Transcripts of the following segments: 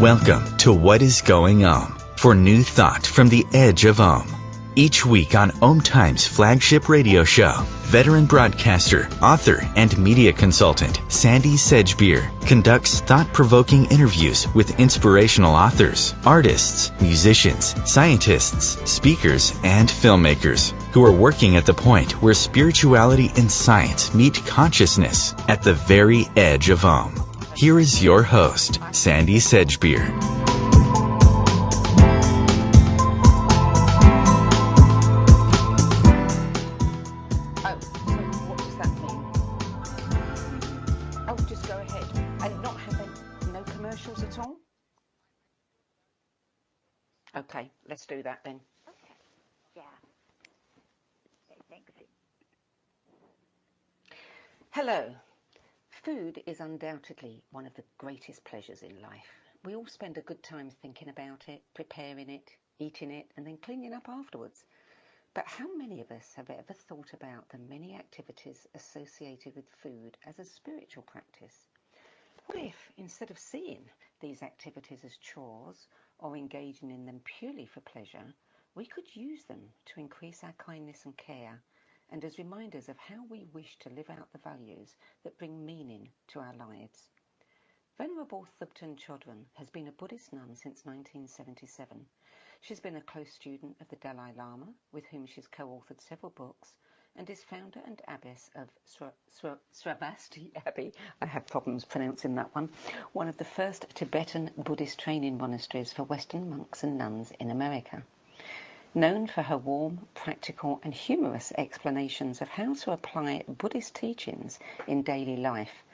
Welcome to What is Going On for new thought from the edge of Om. Each week on OMTimes flagship radio show, veteran broadcaster, author, and media consultant Sandy Sedgbeer conducts thought-provoking interviews with inspirational authors, artists, musicians, scientists, speakers, and filmmakers who are working at the point where spirituality and science meet consciousness at the very edge of Om. Here is your host, Sandy Sedgbeer. Okay, let's do that then. Okay, yeah. Okay, thanks. Hello. Food is undoubtedly one of the greatest pleasures in life. We all spend a good time thinking about it, preparing it, eating it, and then cleaning up afterwards. But how many of us have ever thought about the many activities associated with food as a spiritual practice? What if, instead of seeing these activities as chores or engaging in them purely for pleasure, we could use them to increase our kindness and care, and as reminders of how we wish to live out the values that bring meaning to our lives? Venerable Thubten Chodron has been a Buddhist nun since 1977. She's been a close student of the Dalai Lama, with whom she's co-authored several books, and is founder and abbess of Sravasti Abbey. I have problems pronouncing that one of the first Tibetan Buddhist Training Monasteries for Western monks and nuns in America. Known for her warm, practical and humorous explanations of how to apply Buddhist teachings in daily life,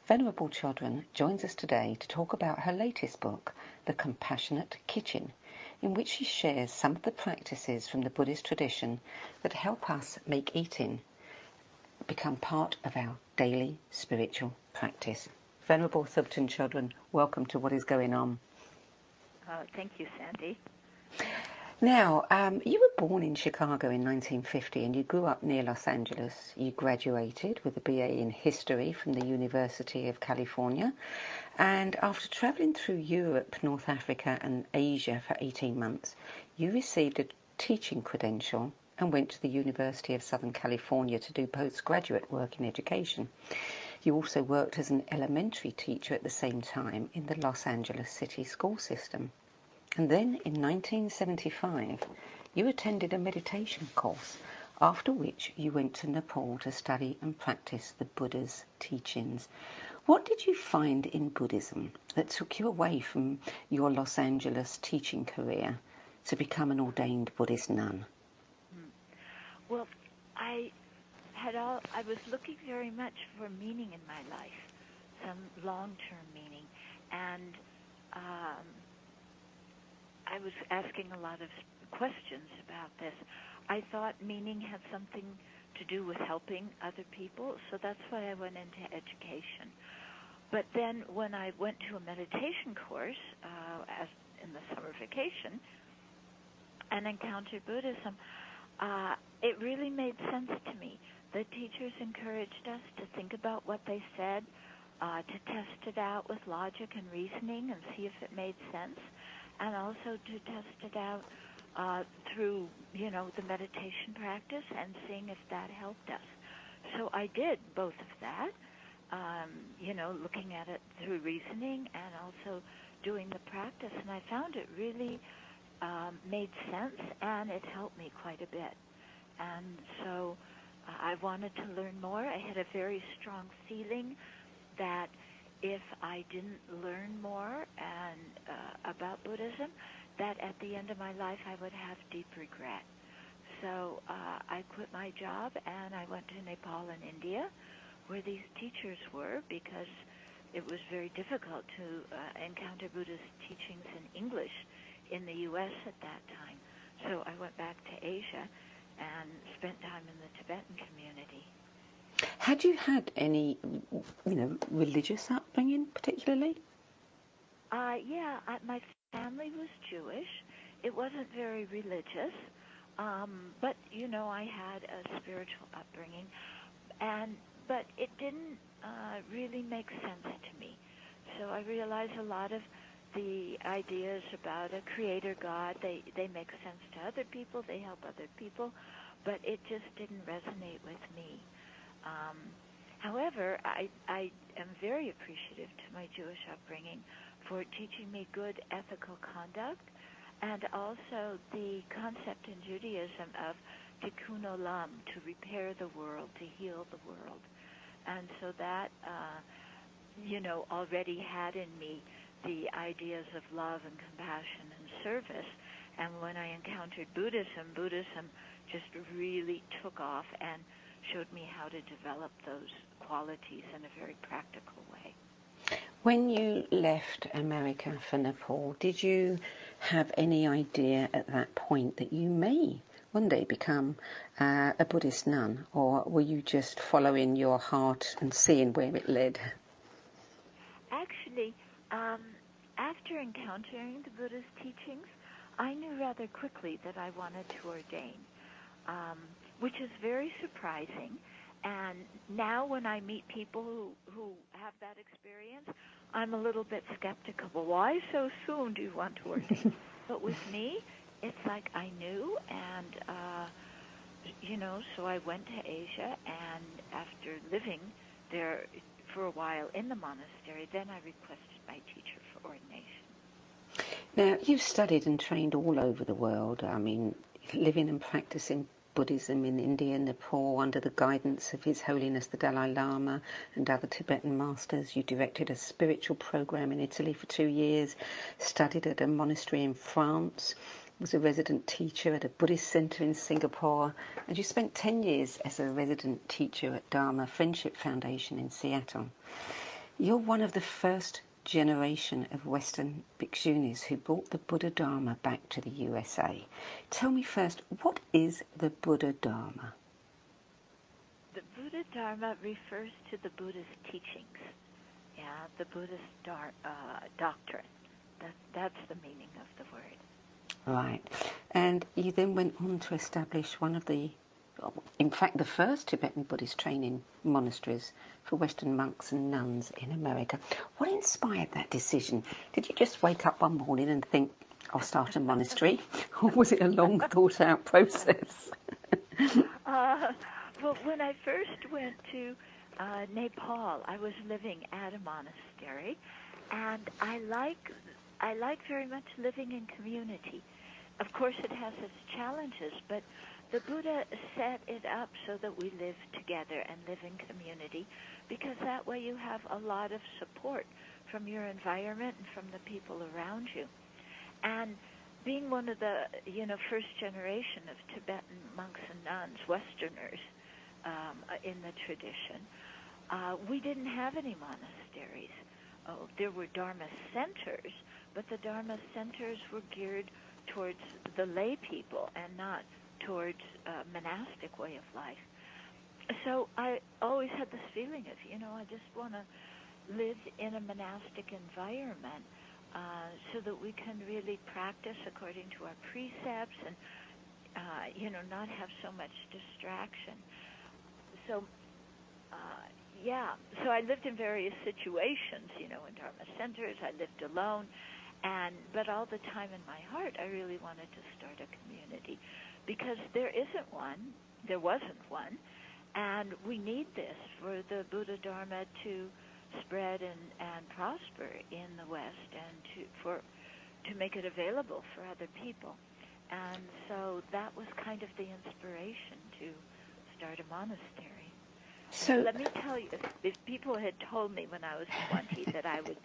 Venerable Chodron joins us today to talk about her latest book, The Compassionate Kitchen, in which she shares some of the practices from the Buddhist tradition that help us make eating become part of our daily spiritual practice. Venerable Thubten Chodron, welcome to What is Going On. Thank you, Sandy. Now, you were born in Chicago in 1950 and you grew up near Los Angeles. You graduated with a BA in History from the University of California, and after travelling through Europe, North Africa and Asia for 18 months, you received a teaching credential and went to the University of Southern California to do postgraduate work in education. You also worked as an elementary teacher at the same time in the Los Angeles City school system. And then in 1975, you attended a meditation course, after which you went to Nepal to study and practice the Buddha's teachings. What did you find in Buddhism that took you away from your Los Angeles teaching career to become an ordained Buddhist nun? Well, I was looking very much for meaning in my life, some long-term meaning, and I was asking a lot of questions about this. I thought meaning had something to do with helping other people, so that's why I went into education. But then when I went to a meditation course as in the summer vacation and encountered Buddhism, it really made sense to me. The teachers encouraged us to think about what they said, to test it out with logic and reasoning and see if it made sense, and also to test it out through, the meditation practice and seeing if that helped us. So I did both of that, looking at it through reasoning and also doing the practice, and I found it really made sense, and it helped me quite a bit. And so I wanted to learn more. I had a very strong feeling that if I didn't learn more about Buddhism, that at the end of my life I would have deep regret. So I quit my job and I went to Nepal and India, where these teachers were, because it was very difficult to encounter Buddhist teachings in English in the U.S. at that time. So I went back to Asia and spent time in the Tibetan community. Had you had any, religious upbringing particularly? Yeah, my family was Jewish. It wasn't very religious, but, I had a spiritual upbringing, but it didn't really make sense to me. So I realized a lot of the ideas about a creator God, they make sense to other people, they help other people, but it just didn't resonate with me. However, I am very appreciative to my Jewish upbringing for teaching me good ethical conduct, and also the concept in Judaism of tikkun olam, to repair the world, to heal the world. And so that, already had in me the ideas of love and compassion and service. And when I encountered Buddhism just really took off and showed me how to develop those qualities in a very practical way. When you left America for Nepal, did you have any idea at that point that you may one day become a Buddhist nun, or were you just following your heart and seeing where it led? Actually, after encountering the Buddha's teachings, I knew rather quickly that I wanted to ordain, which is very surprising. And now when I meet people who have that experience, I'm a little bit skeptical. Well, why so soon do you want to ordain? But with me, it's like I knew, and, so I went to Asia, and after living there for a while in the monastery, then I requested my teacher for ordination. Now, you've studied and trained all over the world. I mean, living and practicing Buddhism in India and Nepal under the guidance of His Holiness the Dalai Lama and other Tibetan masters. You directed a spiritual program in Italy for 2 years, studied at a monastery in France, was a resident teacher at a Buddhist center in Singapore, and you spent 10 years as a resident teacher at Dharma Friendship Foundation in Seattle. You're one of the first generation of Western bhikshunis who brought the Buddha Dharma back to the USA. Tell me first, what is the Buddha Dharma? The Buddha Dharma refers to the Buddha's teachings, the Buddhist doctrine. That's the meaning of the word. Right. And you then went on to establish one of the, in fact, the first Tibetan Buddhist Training Monasteries for Western monks and nuns in America. What inspired that decision? Did you just wake up one morning and think, I'll start a monastery? Or was it a long thought-out process? Well, when I first went to Nepal, I was living at a monastery, and I like very much living in community. Of course, it has its challenges, but the Buddha set it up so that we live together and live in community, because that way you have a lot of support from your environment and from the people around you. And being one of the, first generation of Tibetan monks and nuns, Westerners, in the tradition, we didn't have any monasteries. There were Dharma centers, but the Dharma centers were geared towards the lay people and not towards a monastic way of life. So I always had this feeling of, I just want to live in a monastic environment so that we can really practice according to our precepts and, not have so much distraction. So, so I lived in various situations, in Dharma centers. I lived alone. But all the time in my heart, I really wanted to start a community, because there wasn't one, and we need this for the Buddha Dharma to spread and prosper in the West, and to make it available for other people. And so that was kind of the inspiration to start a monastery. So let me tell you, if people had told me when I was 20 that I would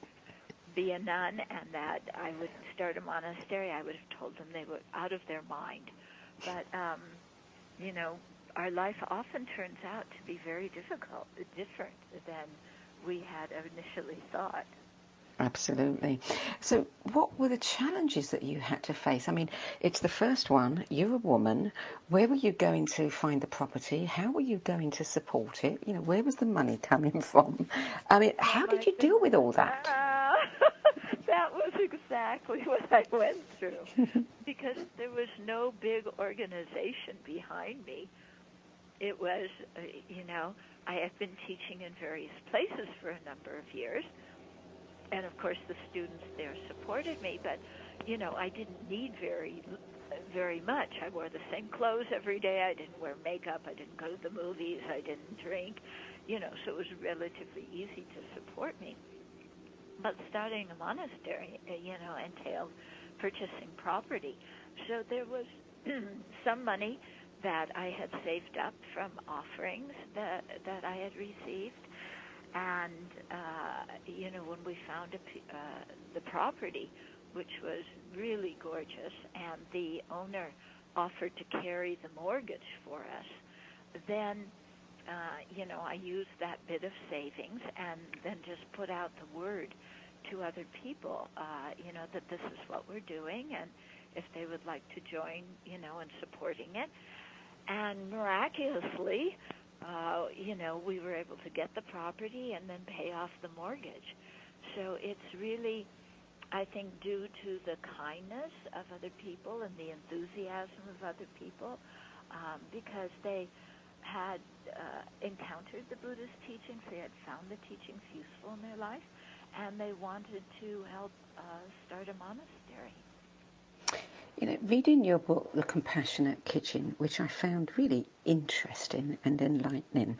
be a nun and that I would start a monastery, I would have told them they were out of their mind. But, our life often turns out to be very different than we had initially thought. Absolutely. So what were the challenges that you had to face? I mean, it's the first one. You're a woman. Where were you going to find the property? How were you going to support it? Where was the money coming from? I mean, how did you deal with all that? That was exactly what I went through, because there was no big organization behind me. It was, I have been teaching in various places for a number of years, And of course, the students there supported me, but I didn't need very much. I wore the same clothes every day. I didn't wear makeup. I didn't go to the movies. I didn't drink. So it was relatively easy to support me. But starting a monastery, entailed purchasing property. So there was some money that I had saved up from offerings that I had received. And, when we found the property, which was really gorgeous, and the owner offered to carry the mortgage for us, then, I used that bit of savings and then just put out the word to other people, that this is what we're doing, and if they would like to join, in supporting it. And miraculously, we were able to get the property and then pay off the mortgage. So it's really, I think, due to the kindness of other people and the enthusiasm of other people, because they had encountered the Buddhist teachings, they had found the teachings useful in their life, and they wanted to help start a monastery. Reading your book, The Compassionate Kitchen, which I found really interesting and enlightening,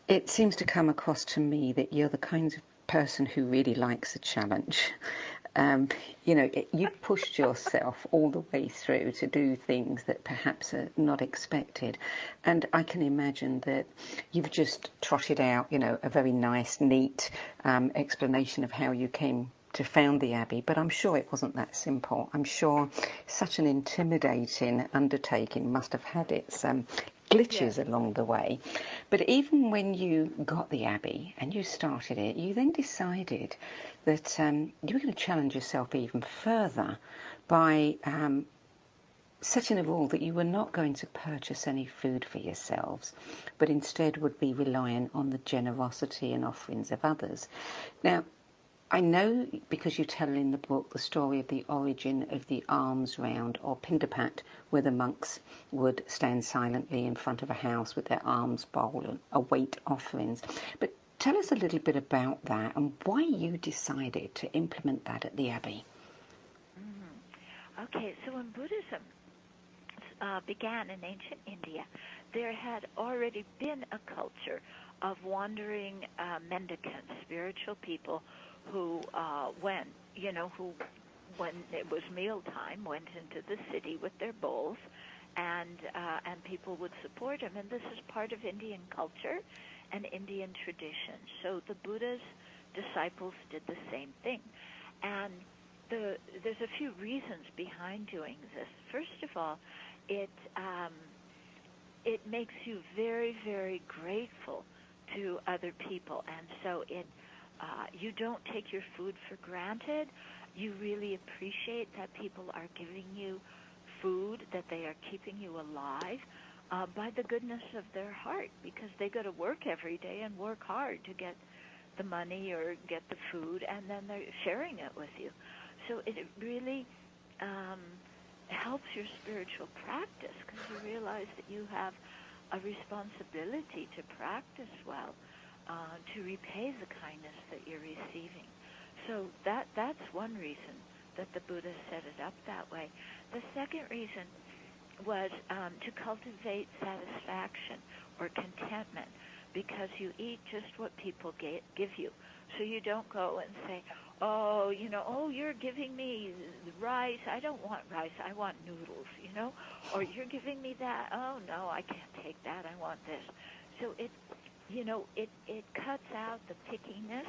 it seems to come across to me that you're the kind of person who really likes a challenge. You pushed yourself all the way through to do things that perhaps are not expected. And I can imagine that you've just trotted out, a very nice, neat explanation of how you came to found the Abbey, but I'm sure it wasn't that simple. I'm sure such an intimidating undertaking must have had its glitches along the way. But even when you got the Abbey and you started it, you then decided that you were going to challenge yourself even further by setting a rule that you were not going to purchase any food for yourselves, but instead would be reliant on the generosity and offerings of others. Now, I know, because you tell in the book the story of the origin of the alms round, or pindapat, where the monks would stand silently in front of a house with their alms bowl and await offerings. But tell us a little bit about that and why you decided to implement that at the Abbey. Mm-hmm. Okay, so when Buddhism began in ancient India, there had already been a culture of wandering mendicants, spiritual people, who when it was mealtime, went into the city with their bowls, and people would support them. And this is part of Indian culture and Indian tradition. So the Buddha's disciples did the same thing. And there's a few reasons behind doing this. First of all, it makes you very, very grateful to other people, and so you don't take your food for granted. You really appreciate that people are giving you food, that they are keeping you alive by the goodness of their heart, because they go to work every day and work hard to get the money or get the food, and then they're sharing it with you. So it really helps your spiritual practice, because you realize that you have a responsibility to practice well, to repay the kindness that you're receiving. So that's one reason that the Buddha set it up that way. The second reason was to cultivate satisfaction or contentment, because you eat just what people give you. So you don't go and say, oh, you're giving me rice. I don't want rice. I want noodles, Or you're giving me that. Oh, no, I can't take that. I want this. So it cuts out the pickiness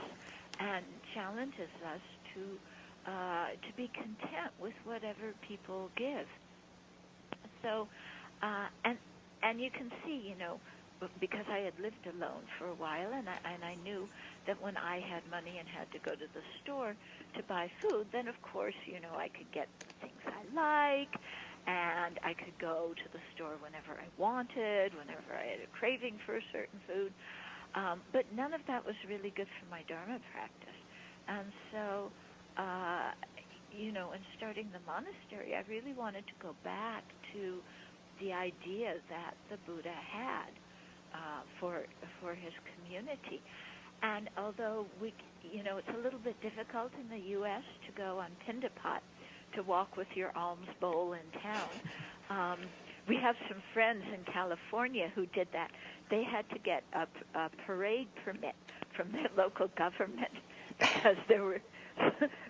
and challenges us to be content with whatever people give. So, and you can see, because I had lived alone for a while, and I knew that when I had money and had to go to the store to buy food, then of course, I could get things I like, and I could go to the store whenever I wanted, whenever I had a craving for a certain food. But none of that was really good for my Dharma practice. And so, in starting the monastery, I really wanted to go back to the idea that the Buddha had for his community. And although it's a little bit difficult in the U.S. to go on Pindapat, to walk with your alms bowl in town, we have some friends in California who did that. They had to get a parade permit from their local government because there were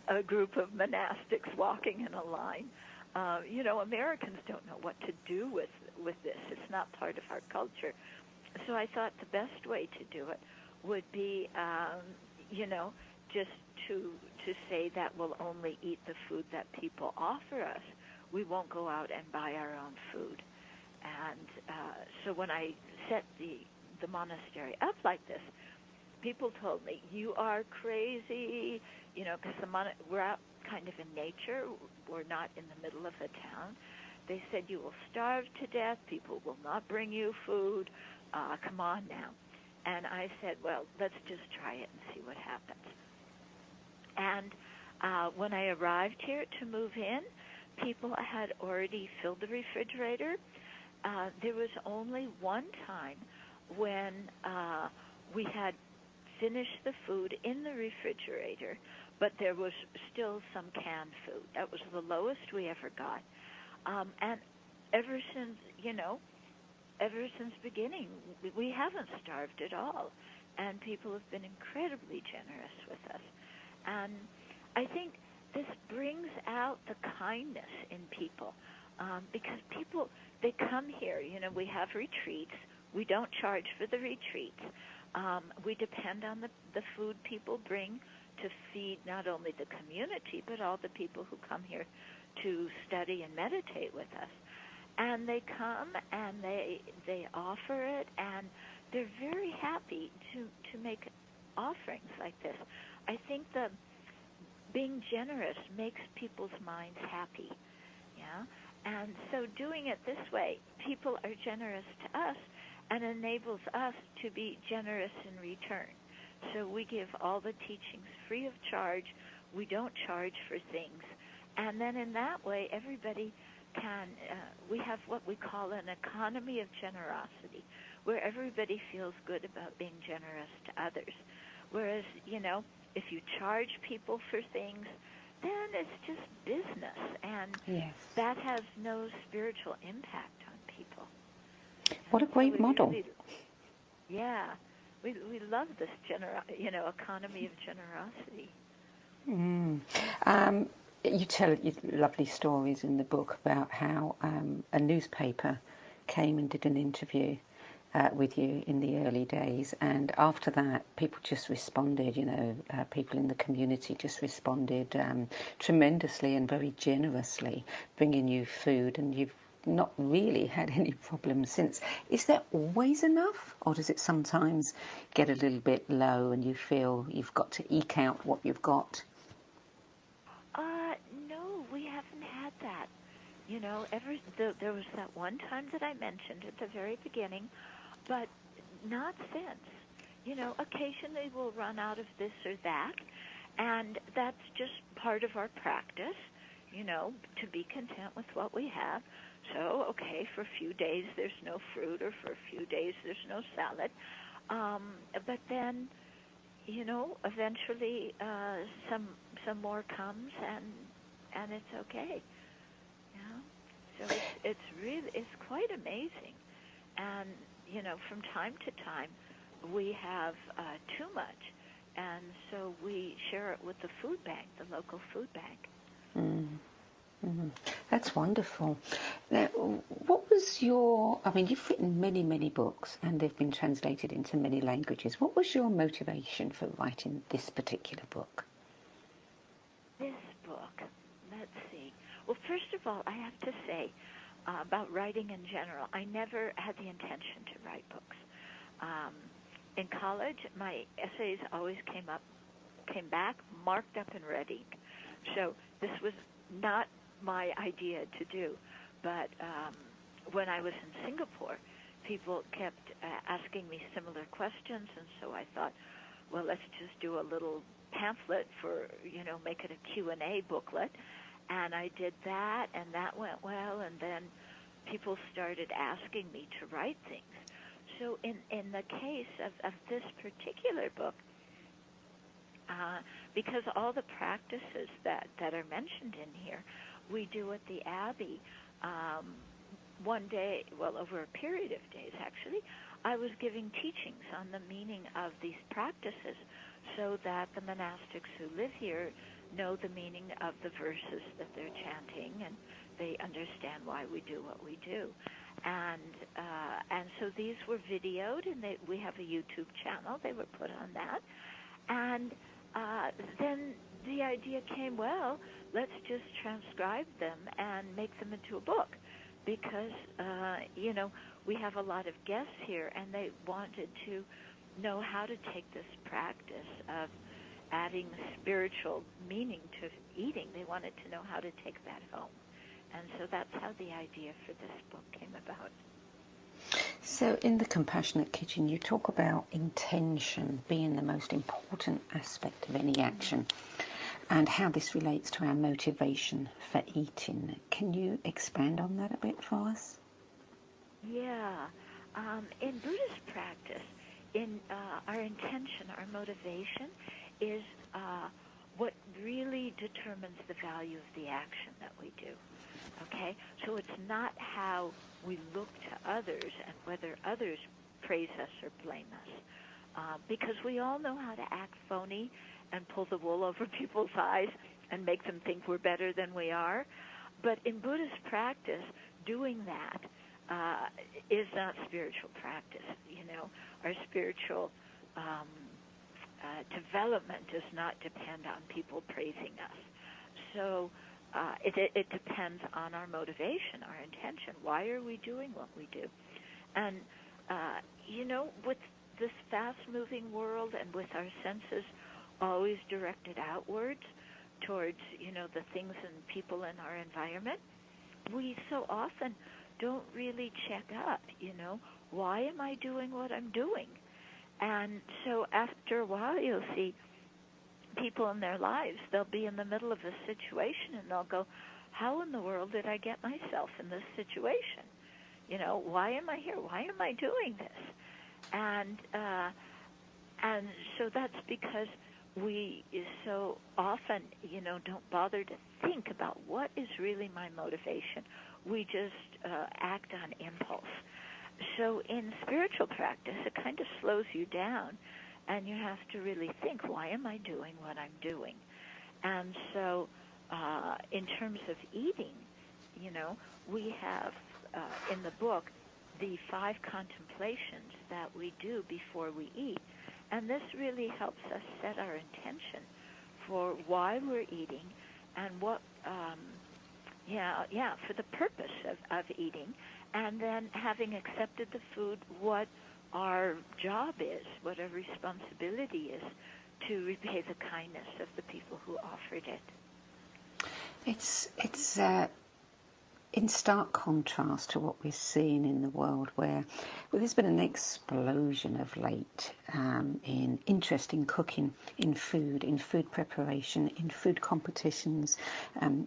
a group of monastics walking in a line. Americans don't know what to do with this. It's not part of our culture. So I thought the best way to do it would be, just to say that we'll only eat the food that people offer us. We won't go out and buy our own food. And so when I set the monastery up like this, people told me, you are crazy, because we're out kind of in nature. We're not in the middle of a town. They said, you will starve to death. People will not bring you food. Come on now. And I said, well, let's just try it and see what happens. And when I arrived here to move in, people had already filled the refrigerator. There was only one time when we had finished the food in the refrigerator, but there was still some canned food. That was the lowest we ever got. And ever since beginning, we haven't starved at all. And people have been incredibly generous with us. And I think this brings out the kindness in people, because people, they come here. We have retreats. We don't charge for the retreats. We depend on the food people bring to feed not only the community, but all the people who come here to study and meditate with us. And they come and they offer it, and they're very happy to make offerings like this. I think that being generous makes people's minds happy, and so doing it this way, people are generous to us and enables us to be generous in return. So we give all the teachings free of charge. We don't charge for things. And then in that way, everybody can, we have what we call an economy of generosity, where everybody feels good about being generous to others. Whereas, if you charge people for things, then it's just business, and that has no spiritual impact on people. What a great model. Really, we love this economy of generosity. You tell lovely stories in the book about how a newspaper came and did an interview with you in the early days, and after that people just responded, people in the community just responded tremendously and very generously, bringing you food, and you've not really had any problems since. Is there always enough, or does it sometimes get a little bit low and you feel you've got to eke out what you've got? No, we haven't had that. There was that one time that I mentioned at the very beginning, but not since. Occasionally we'll run out of this or that, and that's just part of our practice, to be content with what we have. So, okay, for a few days there's no fruit, or for a few days there's no salad. But then, eventually some more comes, and it's okay. So it's quite amazing. And, from time to time we have too much, and so we share it with the food bank, the local food bank. That's wonderful. Now, what was you've written many, many books, and they've been translated into many languages. What was your motivation for writing this particular book? This book, let's see. Well, first of all, I have to say about writing in general, I never had the intention to write books. In college, my essays always came back, marked up and ready. So this was not my idea to do. But when I was in Singapore, people kept asking me similar questions, and so I thought, well, let's just do a little pamphlet for, make it a Q&A booklet. And I did that, and that went well, and then people started asking me to write things. So in the case of this particular book, because all the practices that are mentioned in here, we do at the Abbey. One day, well, over a period of days, actually, I was giving teachings on the meaning of these practices so that the monastics who live here know the meaning of the verses that they're chanting, and they understand why we do what we do. And so these were videoed, and we have a YouTube channel. They were put on that. And then the idea came, well, let's just transcribe them and make them into a book, because, we have a lot of guests here, and they wanted to know how to take this practice of adding spiritual meaning to eating. They wanted to know how to take that home. And so that's how the idea for this book came about. So in the Compassionate Kitchen, you talk about intention being the most important aspect of any action, and how this relates to our motivation for eating. Can you expand on that a bit for us? Yeah. In Buddhist practice, our intention, our motivation is what really determines the value of the action that we do. Okay? So it's not how we look to others and whether others praise us or blame us. Because we all know how to act phony and pull the wool over people's eyes and make them think we're better than we are. But in Buddhist practice, doing that is not spiritual practice. Our spiritual development does not depend on people praising us. So it depends on our motivation, our intention. Why are we doing what we do? And, with this fast-moving world and with our senses always directed outwards towards, the things and people in our environment, we so often don't really check up, why am I doing what I'm doing? And so after a while, you'll see people in their lives, they'll be in the middle of a situation and they'll go, how in the world did I get myself in this situation? Why am I here? Why am I doing this? And so that's because we so often, don't bother to think about what is really my motivation. We just act on impulse. So in spiritual practice, it kind of slows you down, and you have to really think, why am I doing what I'm doing? And so in terms of eating, we have in the book the 5 contemplations that we do before we eat. And this really helps us set our intention for why we're eating and what, for the purpose of eating. And then having accepted the food, what our job is, what our responsibility is to repay the kindness of the people who offered it. It's in stark contrast to what we're seeing in the world, where there's been an explosion of late in interest in cooking, in food preparation, in food competitions,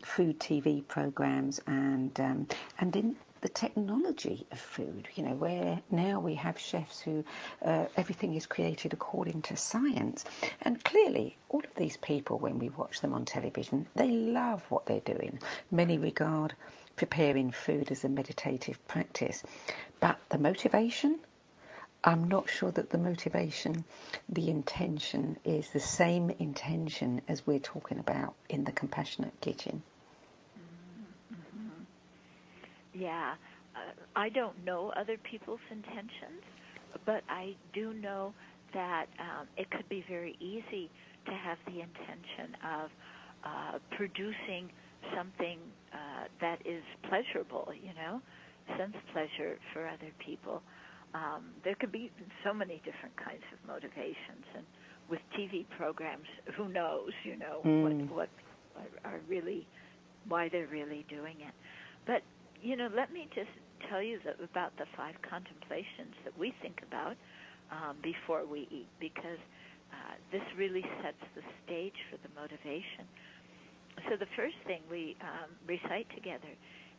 food TV programs, and in the technology of food, where now we have chefs who everything is created according to science. And clearly, all of these people, when we watch them on television, they love what they're doing. Many regard preparing food as a meditative practice. But the motivation, I'm not sure that the motivation, the intention, is the same intention as we're talking about in the Compassionate Kitchen. Yeah, I don't know other people's intentions, but I do know that it could be very easy to have the intention of producing something that is pleasurable, sense pleasure for other people. There could be so many different kinds of motivations, and with TV programs, who knows, what are really, why they're really doing it. But let me just tell you about the 5 contemplations that we think about before we eat, because this really sets the stage for the motivation. So the first thing we recite together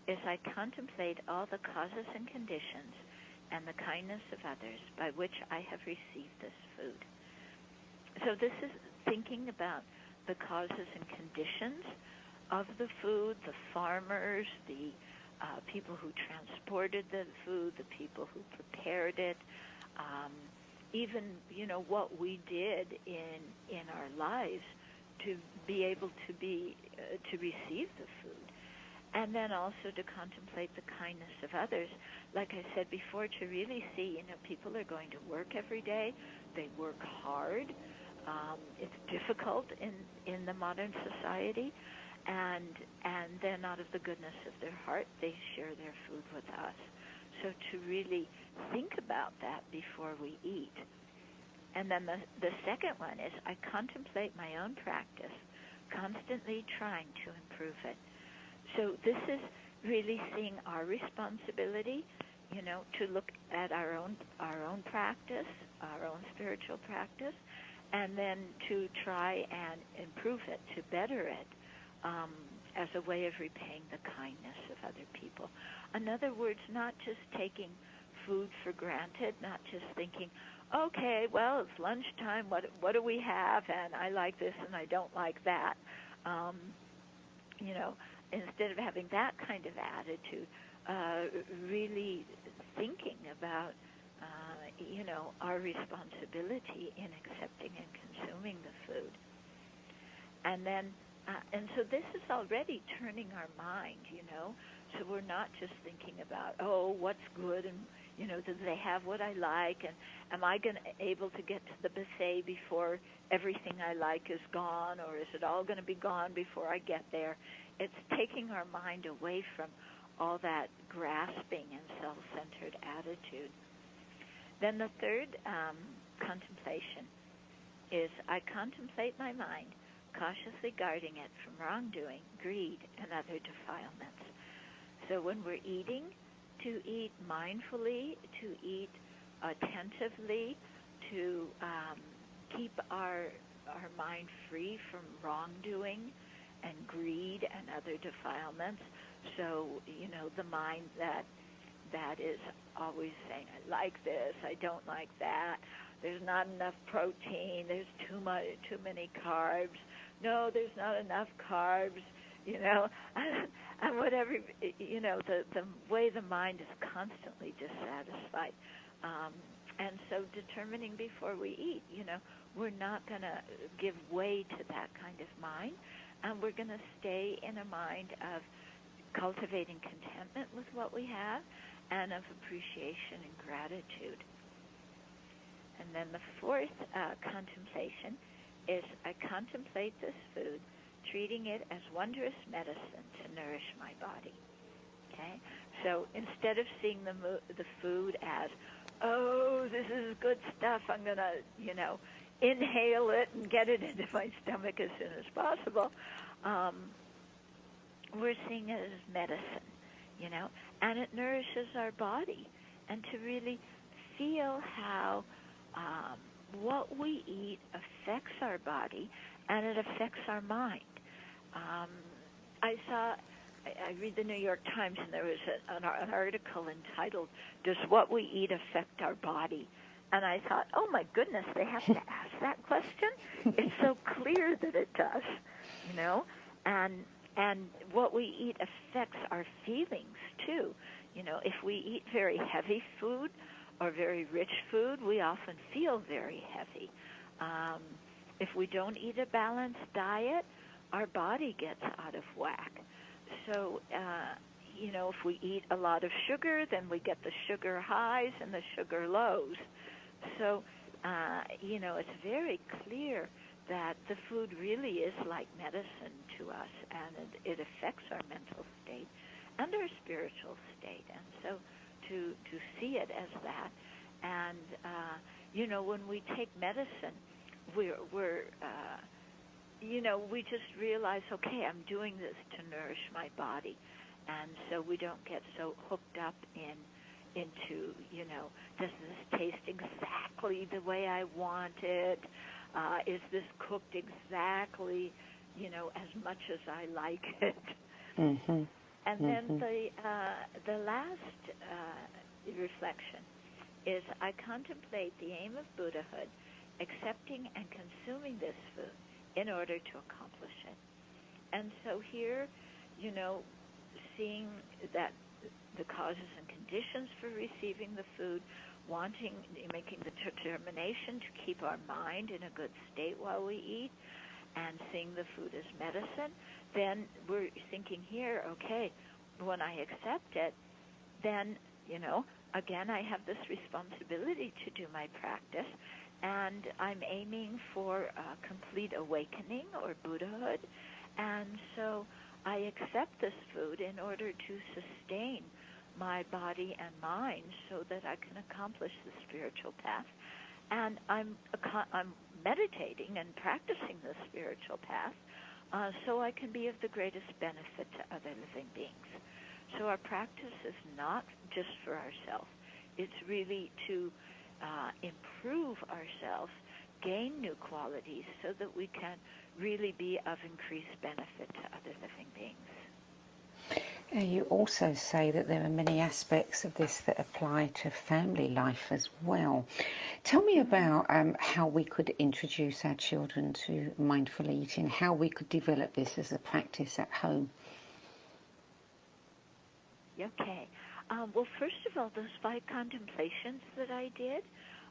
is, I contemplate all the causes and conditions and the kindness of others by which I have received this food. So this is thinking about the causes and conditions of the food, the farmers, the people who transported the food, the people who prepared it, even, what we did in our lives to be able to receive the food. And then also to contemplate the kindness of others. Like I said before, to really see, people are going to work every day. They work hard. It's difficult in the modern society. And then out of the goodness of their heart, they share their food with us. So to really think about that before we eat. And then the second one is I contemplate my own practice, constantly trying to improve it. So this is really seeing our responsibility, to look at our own practice, our own spiritual practice, and then to try and improve it, to better it, as a way of repaying the kindness of other people. In other words, not just taking food for granted, not just thinking, okay, well, it's lunchtime, what do we have, and I like this and I don't like that. Instead of having that kind of attitude, really thinking about, our responsibility in accepting and consuming the food. And then, and so this is already turning our mind, so we're not just thinking about, what's good and, do they have what I like, and am I able to get to the buffet before everything I like is gone, or is it all going to be gone before I get there? It's taking our mind away from all that grasping and self-centered attitude. Then the third contemplation is I contemplate my mind, cautiously guarding it from wrongdoing, greed, and other defilements. So when we're eating, to eat mindfully, to eat attentively, to keep our mind free from wrongdoing and greed and other defilements. So, the mind that is always saying, I like this, I don't like that, there's not enough protein, there's too many carbs, no, there's not enough carbs, and whatever, the way the mind is constantly dissatisfied. And so determining before we eat, we're not going to give way to that kind of mind, and we're going to stay in a mind of cultivating contentment with what we have and of appreciation and gratitude. And then the fourth contemplation is I contemplate this food, treating it as wondrous medicine to nourish my body. Okay? So instead of seeing the food as, this is good stuff, I'm going to, inhale it and get it into my stomach as soon as possible, we're seeing it as medicine, and it nourishes our body. And to really feel how what we eat affects our body and it affects our mind. I read the New York Times, and there was an article entitled, Does What We Eat Affect Our Body? And I thought, oh my goodness, they have to ask that question? It's so clear that it does, and what we eat affects our feelings too. If we eat very heavy food or very rich food, we often feel very heavy. If we don't eat a balanced diet, our body gets out of whack. So, if we eat a lot of sugar, then we get the sugar highs and the sugar lows. So, it's very clear that the food really is like medicine to us, and it affects our mental state and our spiritual state. And so to see it as that, and, when we take medicine, we're we just realize, okay, I'm doing this to nourish my body. And so we don't get so hooked up into, does this taste exactly the way I want it? Is this cooked exactly, as much as I like it? Mm-hmm. And then the last reflection is I contemplate the aim of Buddhahood accepting and consuming this food in order to accomplish it. And so here, seeing that the causes and conditions for receiving the food, making the determination to keep our mind in a good state while we eat, and seeing the food as medicine, then we're thinking here, okay, when I accept it, then, again, I have this responsibility to do my practice, and I'm aiming for complete awakening or Buddhahood, and so I accept this food in order to sustain my body and mind so that I can accomplish the spiritual path. And I'm meditating and practicing the spiritual path so I can be of the greatest benefit to other living beings. So our practice is not just for ourselves. It's really to improve ourselves, gain new qualities so that we can really be of increased benefit to other living beings. You also say that there are many aspects of this that apply to family life as well. Tell me about how we could introduce our children to mindful eating, how we could develop this as a practice at home. Okay. Well, first of all, those 5 contemplations that I did,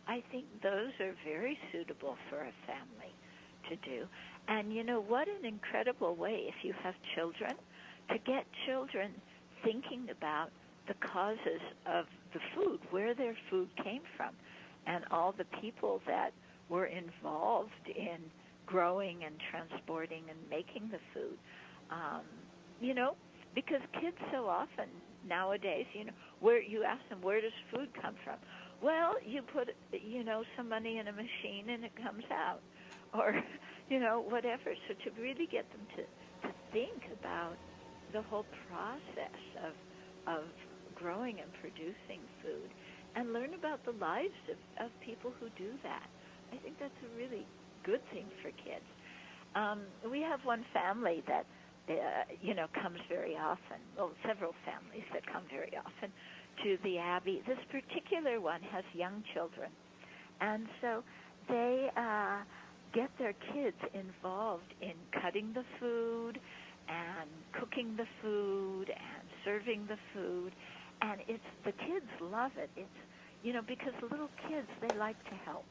I think those are very suitable for a family to do. And what an incredible way, if you have children, to get children thinking about the causes of the food, where their food came from, and all the people that were involved in growing and transporting and making the food. Because kids so often nowadays, where you ask them, where does food come from? Well, you put, some money in a machine and it comes out, or, whatever. So to really get them to think about the whole process of growing and producing food, and learn about the lives of people who do that. I think that's a really good thing for kids. We have one family that, comes very often, well, several families that come very often to the Abbey. This particular one has young children, and so they get their kids involved in cutting the food and cooking the food and serving the food, and the kids love it. It's, because the little kids, they like to help.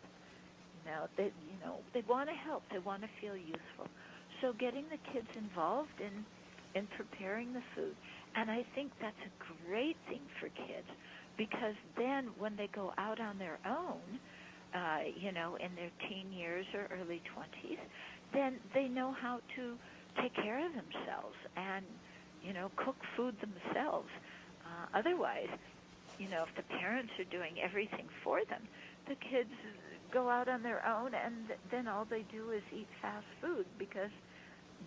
They want to help. They want to feel useful. So getting the kids involved in preparing the food, and I think that's a great thing for kids, because then when they go out on their own, in their teen years or early 20s, then they know how to take care of themselves and, cook food themselves. Otherwise, if the parents are doing everything for them, the kids go out on their own, and then all they do is eat fast food because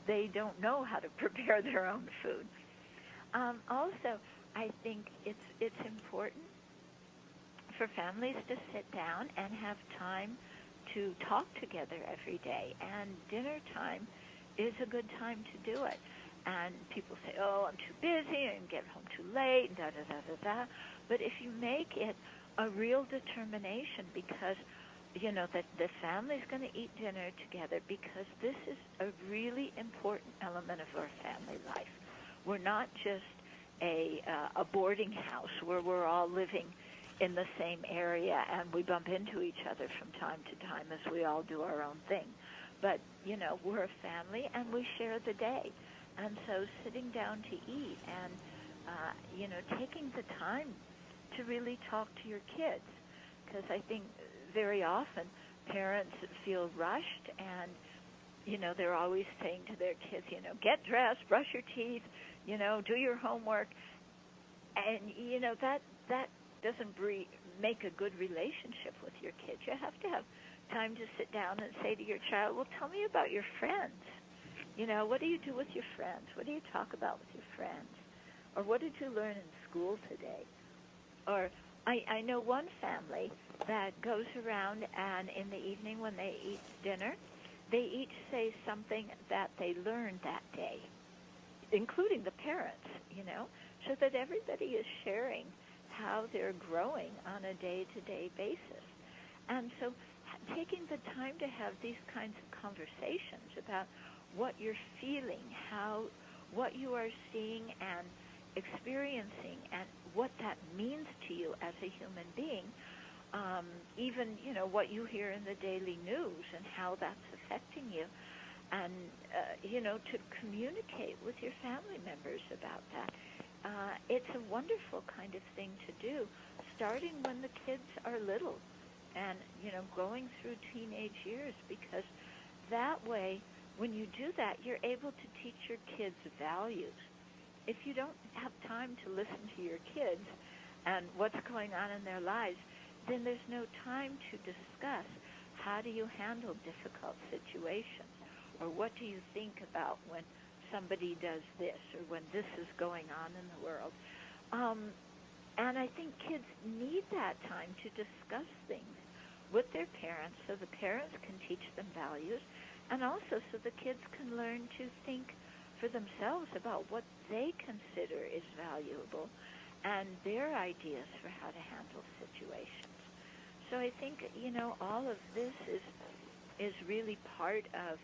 they don't know how to prepare their own food. Also, I think it's important for families to sit down and have time to talk together every day, and dinner time is a good time to do it. And people say, oh, I'm too busy and get home too late, da-da-da-da-da. But if you make it a real determination, because, that the family's going to eat dinner together, because this is a really important element of our family life. We're not just a boarding house where we're all living in the same area and we bump into each other from time to time as we all do our own thing. But, we're a family and we share the day. And so sitting down to eat and, taking the time to really talk to your kids, because I think very often parents feel rushed and, they're always saying to their kids, get dressed, brush your teeth, do your homework. And, that doesn't make a good relationship with your kids. You have to have time to sit down and say to your child, well, tell me about your friends. What do you do with your friends? What do you talk about with your friends? Or what did you learn in school today? Or I know one family that goes around, and in the evening when they eat dinner, they each say something that they learned that day, including the parents, so that everybody is sharing how they're growing on a day-to-day basis. And so taking the time to have these kinds of conversations about what you're feeling, what you are seeing and experiencing, and what that means to you as a human being. Even, what you hear in the daily news and how that's affecting you. And, to communicate with your family members about that. It's a wonderful kind of thing to do, starting when the kids are little and, going through teenage years, because that way, when you do that, you're able to teach your kids values. If you don't have time to listen to your kids and what's going on in their lives, then there's no time to discuss how do you handle difficult situations, or what do you think about when somebody does this, or when this is going on in the world. And I think kids need that time to discuss things with their parents, so the parents can teach them values, and also so the kids can learn to think for themselves about what they consider is valuable and their ideas for how to handle situations. So I think, all of this is really part of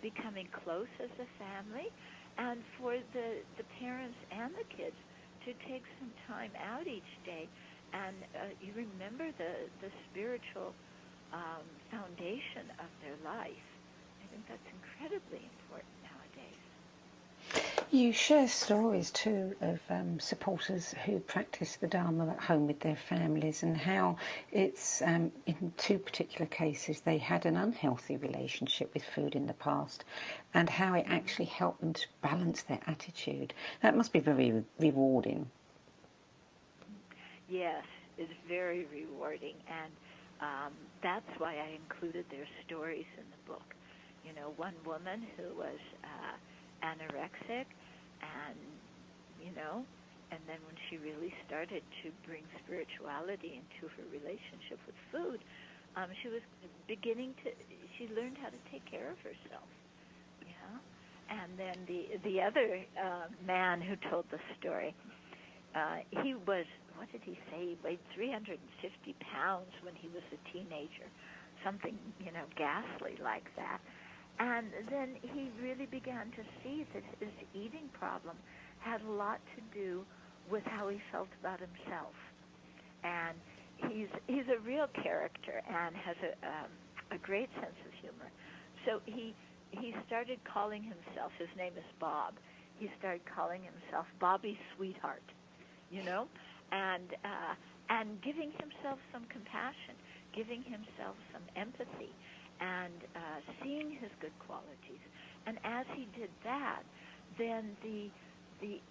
becoming close as a family, and for the parents and the kids to take some time out each day, and you remember the spiritual foundation of their life. I think that's incredibly important nowadays. You share stories too of supporters who practice the Dharma at home with their families, and how it's, in two particular cases, they had an unhealthy relationship with food in the past, and how it actually helped them to balance their attitude. That must be very rewarding. Yes, it's very rewarding, and that's why I included their stories in the book. One woman who was anorexic, and and then when she really started to bring spirituality into her relationship with food, she was she learned how to take care of herself. And then the other man who told the story, he was, what did he say? He weighed 350 pounds when he was a teenager, something, ghastly like that. And then he really began to see that his eating problem had a lot to do with how he felt about himself. And he's a real character and has a great sense of humor. So he started calling himself, his name is Bob, he started calling himself Bobby Sweetheart, and giving himself some compassion, giving himself some empathy, and seeing his good qualities. And as he did that, then the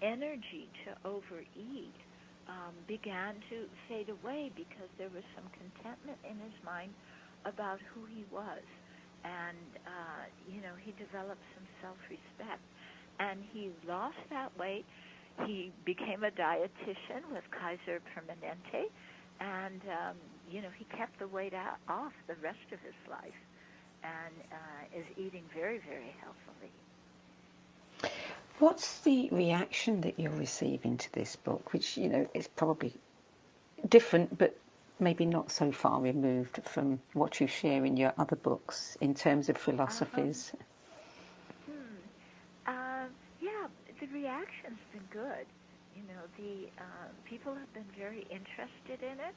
energy to overeat began to fade away, because there was some contentment in his mind about who he was. And, he developed some self-respect. And he lost that weight. He became a dietitian with Kaiser Permanente. And, he kept the weight off the rest of his life, and is eating very, very healthily. What's the reaction that you're receiving to this book, which, is probably different, but maybe not so far removed from what you share in your other books in terms of philosophies? Yeah, the reaction's been good. The people have been very interested in it.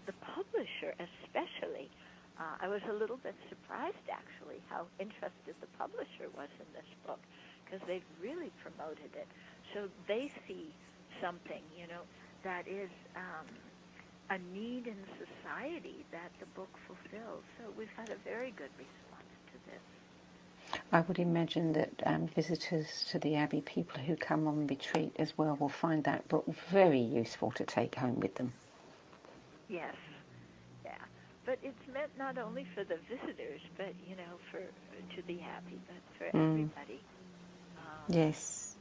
The publisher especially. I was a little bit surprised, actually, how interested the publisher was in this book, because they've really promoted it. So they see something, that is a need in society that the book fulfills. So we've had a very good response to this. I would imagine that visitors to the Abbey, people who come on retreat as well, will find that book very useful to take home with them. Yes, yeah. But it's meant not only for the visitors, but, to the Abbey, but for everybody. Yes.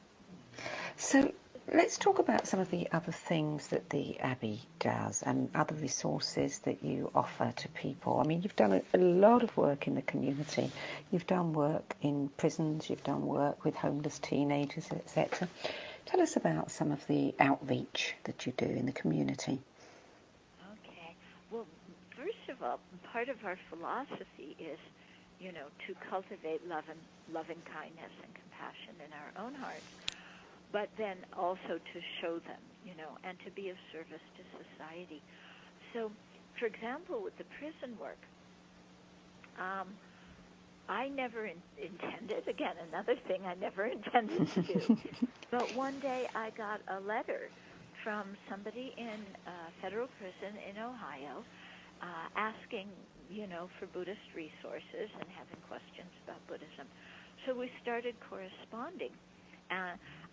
So let's talk about some of the other things that the Abbey does and other resources that you offer to people. I mean, you've done a lot of work in the community. You've done work in prisons, you've done work with homeless teenagers, etc. Tell us about some of the outreach that you do in the community. Okay. Well, first of of all, part of our philosophy is, to cultivate loving kindness and compassion in our own hearts, but then also to show them, and to be of service to society. So, for example, with the prison work, I never intended, again, another thing I never intended to do, but one day I got a letter from somebody in a federal prison in Ohio asking, for Buddhist resources and having questions about Buddhism. So we started corresponding.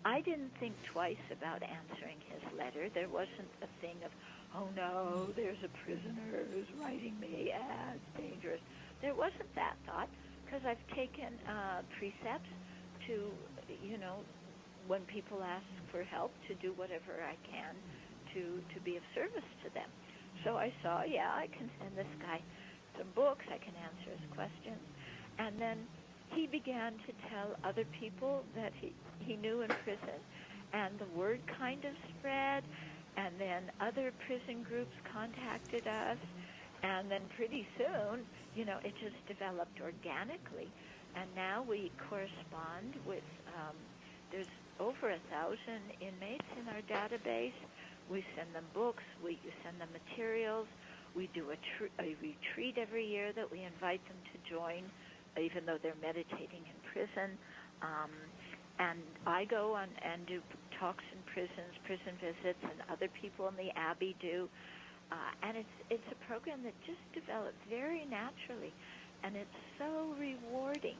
I didn't think twice about answering his letter. There wasn't a thing of, oh no, there's a prisoner who's writing me, it's dangerous. There wasn't that thought, because I've taken precepts to, when people ask for help, to do whatever I can to be of service to them. So I saw, I can send this guy some books, I can answer his questions. And then he began to tell other people that he knew in prison, and the word kind of spread, and then other prison groups contacted us, and then pretty soon, it just developed organically. And now we correspond with, there's over 1,000 inmates in our database. We send them books, we send them materials. We do a retreat every year that we invite them to join, even though they're meditating in prison. And I go on and do talks in prisons, prison visits, and other people in the Abbey do. And it's a program that just developed very naturally, and it's so rewarding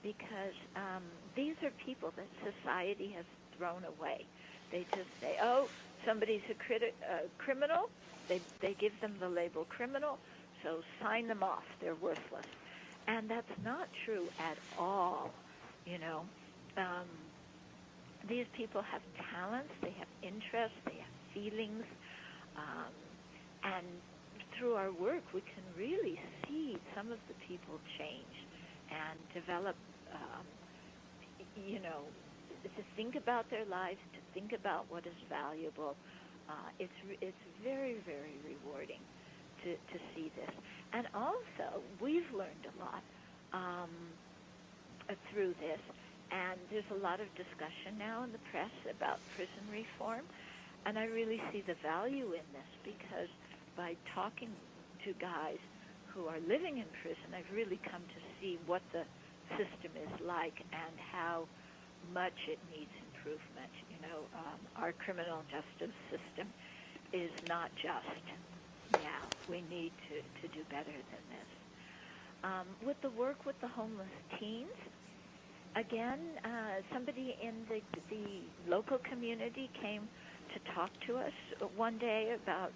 because these are people that society has thrown away. They just say, oh, somebody's a criminal. They give them the label criminal, so sign them off. They're worthless. And that's not true at all, These people have talents, they have interests, they have feelings, and through our work we can really see some of the people change and develop, to think about their lives, to think about what is valuable. It's very, very rewarding to see this. And also, we've learned a lot through this, and there's a lot of discussion now in the press about prison reform, and I really see the value in this because by talking to guys who are living in prison, I've really come to see what the system is like and how much it needs improvement. Our criminal justice system is not just. We need to do better than this. With the work with the homeless teens, again, somebody in the local community came to talk to us one day about,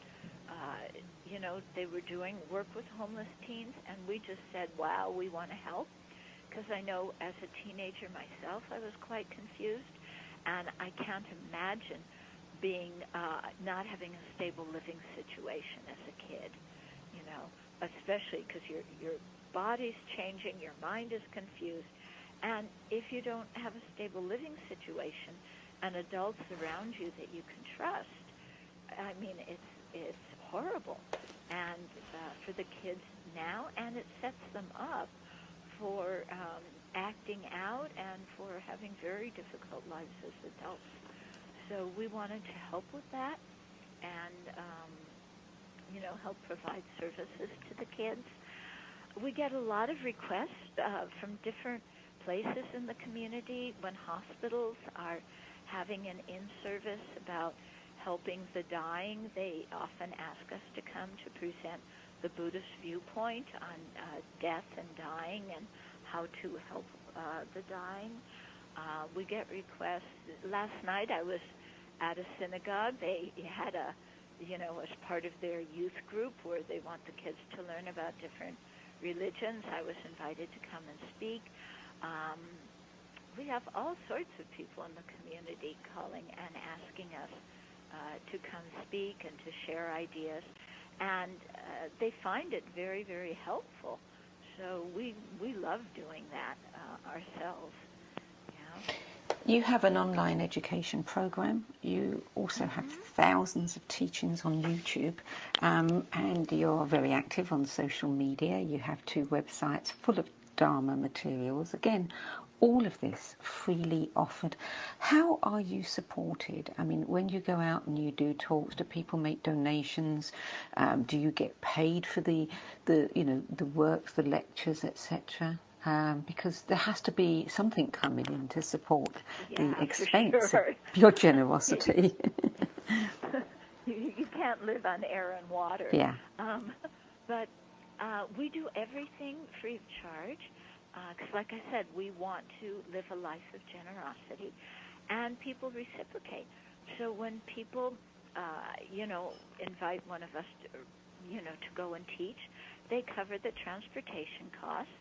they were doing work with homeless teens, and we just said, wow, we want to help. Because I know as a teenager myself, I was quite confused, and I can't imagine being not having a stable living situation as a kid, especially because your body's changing, your mind is confused, and if you don't have a stable living situation and adults around you that you can trust, I mean, it's horrible, and for the kids now, and it sets them up for acting out and for having very difficult lives as adults. So we wanted to help with that and, help provide services to the kids. We get a lot of requests from different places in the community when hospitals are having an in-service about helping the dying. They often ask us to come to present the Buddhist viewpoint on death and dying and how to help the dying. We get requests. Last night I was at a synagogue. They had as part of their youth group where they want the kids to learn about different religions. I was invited to come and speak. We have all sorts of people in the community calling and asking us to come speak and to share ideas. And they find it very, very helpful. So we love doing that ourselves. You have an online education program. You also have thousands of teachings on YouTube, and you're very active on social media. You have 2 websites full of Dharma materials. Again, all of this freely offered. How are you supported? I mean, when you go out and you do talks, do people make donations? Do you get paid for the work, the lectures, etc.? Because there has to be something coming in to support the expense of your generosity. You can't live on air and water. Yeah. But we do everything free of charge. Because, like I said, we want to live a life of generosity, and people reciprocate. So when people, invite one of us to go and teach, they cover the transportation costs.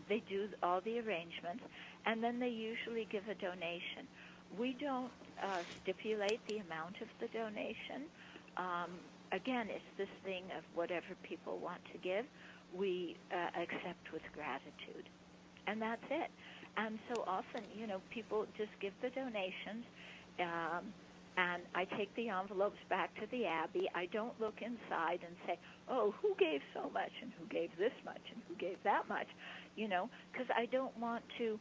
They do all the arrangements, and then they usually give a donation. We don't stipulate the amount of the donation. Again, it's this thing of whatever people want to give, we accept with gratitude. And that's it. And so often, people just give the donations, and I take the envelopes back to the Abbey. I don't look inside and say, oh, who gave so much and who gave this much and who gave that much, because I don't want to,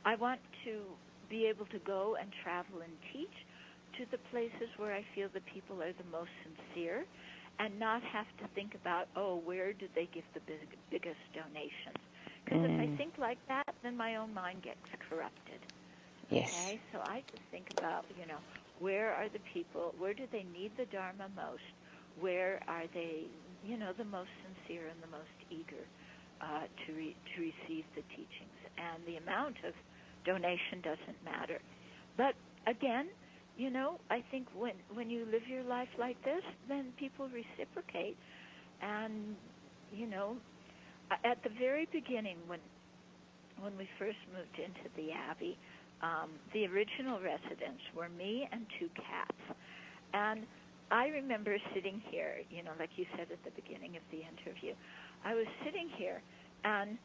I want to be able to go and travel and teach to the places where I feel the people are the most sincere, and not have to think about, oh, where did they give the biggest donations? Because if I think like that, then my own mind gets corrupted. Yes. Okay, so I just think about, where are the people, where do they need the Dharma most? Where are they, the most sincere and the most eager to receive the teachings? And the amount of donation doesn't matter. But again, I think when you live your life like this, then people reciprocate. And, at the very beginning, when we first moved into the Abbey, the original residents were me and 2 cats. And I remember sitting here, like you said at the beginning of the interview, I was sitting here and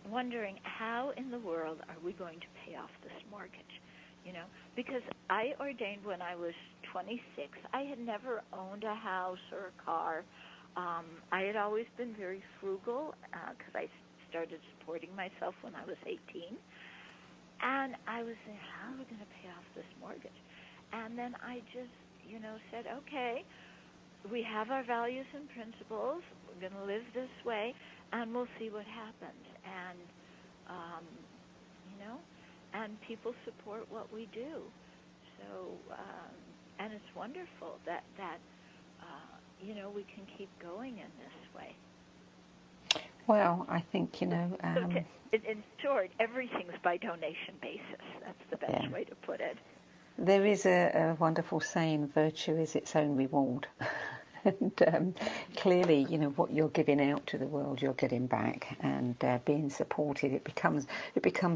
wondering how in the world are we going to pay off this mortgage? Because I ordained when I was 26. I had never owned a house or a car. I had always been very frugal because I started supporting myself when I was 18. And I was saying, how are we going to pay off this mortgage? And then I just, said, okay, we have our values and principles. We're going to live this way, and we'll see what happens. And, and people support what we do. So, and it's wonderful that we can keep going in this way. Well, I think, So in short, everything's by donation basis. That's the best way to put it. There is a wonderful saying, virtue is its own reward. And clearly, what you're giving out to the world, you're getting back, and being supported, it becomes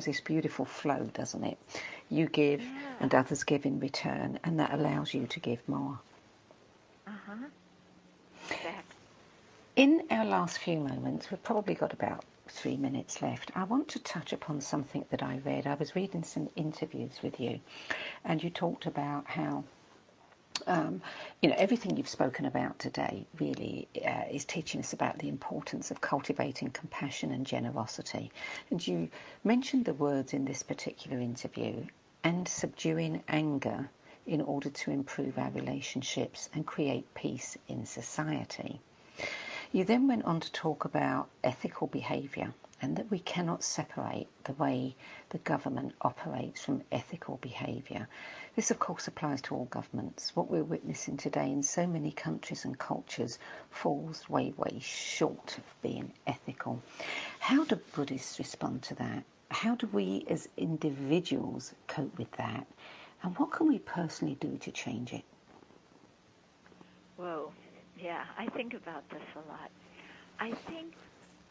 this beautiful flow, doesn't it? You give, and others give in return, and that allows you to give more. Exactly. In our last few moments, we've probably got about 3 minutes left. I want to touch upon something that I read. I was reading some interviews with you, and you talked about how everything you've spoken about today really is teaching us about the importance of cultivating compassion and generosity. And you mentioned the words in this particular interview, and subduing anger in order to improve our relationships and create peace in society. You then went on to talk about ethical behaviour, and that we cannot separate the way the government operates from ethical behaviour. This, of course, applies to all governments. What we're witnessing today in so many countries and cultures falls way, way short of being ethical. How do Buddhists respond to that? How do we as individuals cope with that? And what can we personally do to change it? Whoa, yeah, I think about this a lot. I think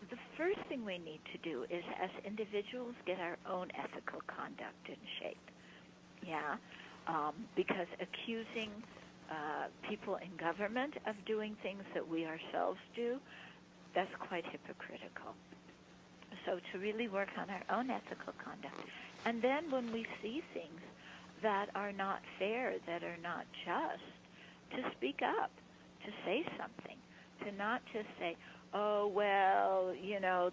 the first thing we need to do is, as individuals, get our own ethical conduct in shape. Because accusing people in government of doing things that we ourselves do, that's quite hypocritical. So to really work on our own ethical conduct. And then when we see things that are not fair, that are not just, to speak up, to say something, to not just say, oh, well,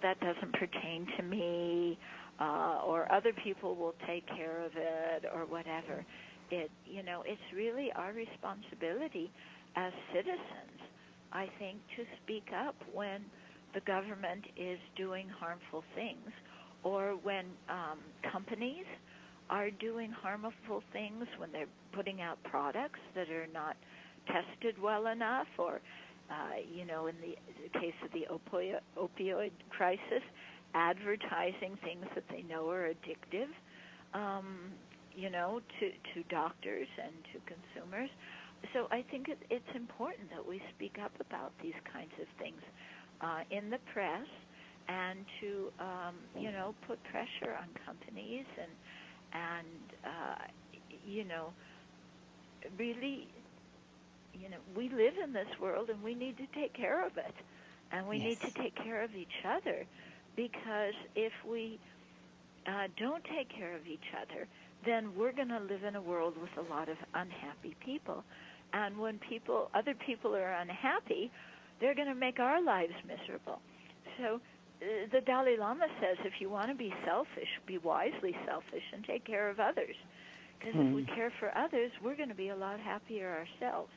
that doesn't pertain to me, or other people will take care of it, or whatever. It's really our responsibility as citizens, I think, to speak up when the government is doing harmful things, or when companies are doing harmful things, when they're putting out products that are not tested well enough, or, in the case of the opioid crisis, advertising things that they know are addictive, to doctors and to consumers. So I think it's important that we speak up about these kinds of things in the press, and to put pressure on companies and really, we live in this world and we need to take care of it, and we need to take care of each other, because if we don't take care of each other, then we're going to live in a world with a lot of unhappy people. And when other people are unhappy, they're going to make our lives miserable. So the Dalai Lama says, if you want to be selfish, be wisely selfish and take care of others. Because if we care for others, we're going to be a lot happier ourselves.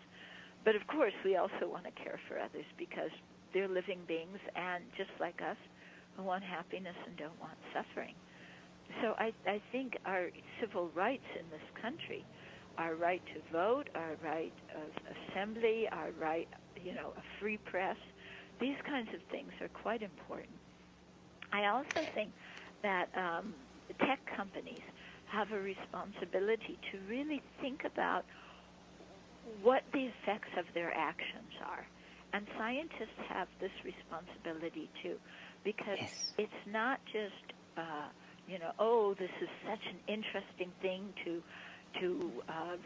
But of course, we also want to care for others, because they're living beings, and just like us, who want happiness and don't want suffering. So I think our civil rights in this country, our right to vote, our right of assembly, our right, a free press, these kinds of things are quite important. I also think that tech companies have a responsibility to really think about what the effects of their actions are. And scientists have this responsibility too, because it's not just, this is such an interesting thing to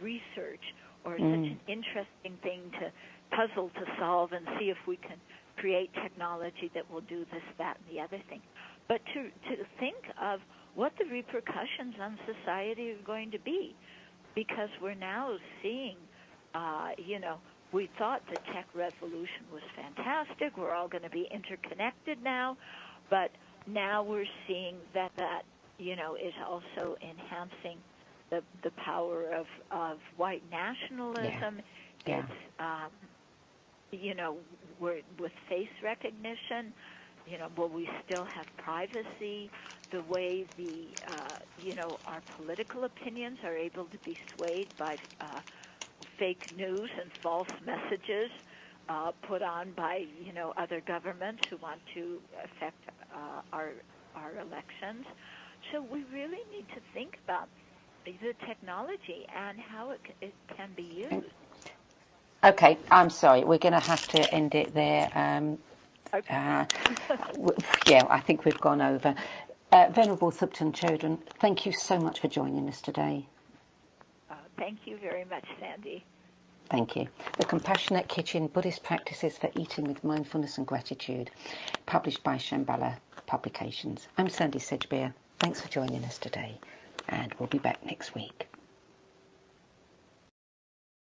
research, or such an interesting thing to puzzle to solve and see if we can create technology that will do this, that, and the other thing. But to think of what the repercussions on society are going to be, because we're now seeing, we thought the tech revolution was fantastic. We're all going to be interconnected now, but now we're seeing that is also enhancing the power of white nationalism. Yeah. It's, we're with face recognition, will we still have privacy? The way our political opinions are able to be swayed by fake news and false messages put on by, other governments who want to affect our elections. So we really need to think about the technology and how it can be used. Okay, I'm sorry. We're going to have to end it there. I think we've gone over. Venerable Thubten Chodron, thank you so much for joining us today. Thank you very much, Sandy. Thank you. The Compassionate Kitchen, Buddhist Practices for Eating with Mindfulness and Gratitude, published by Shambhala Publications. I'm Sandy Sedgbeer. Thanks for joining us today, and we'll be back next week.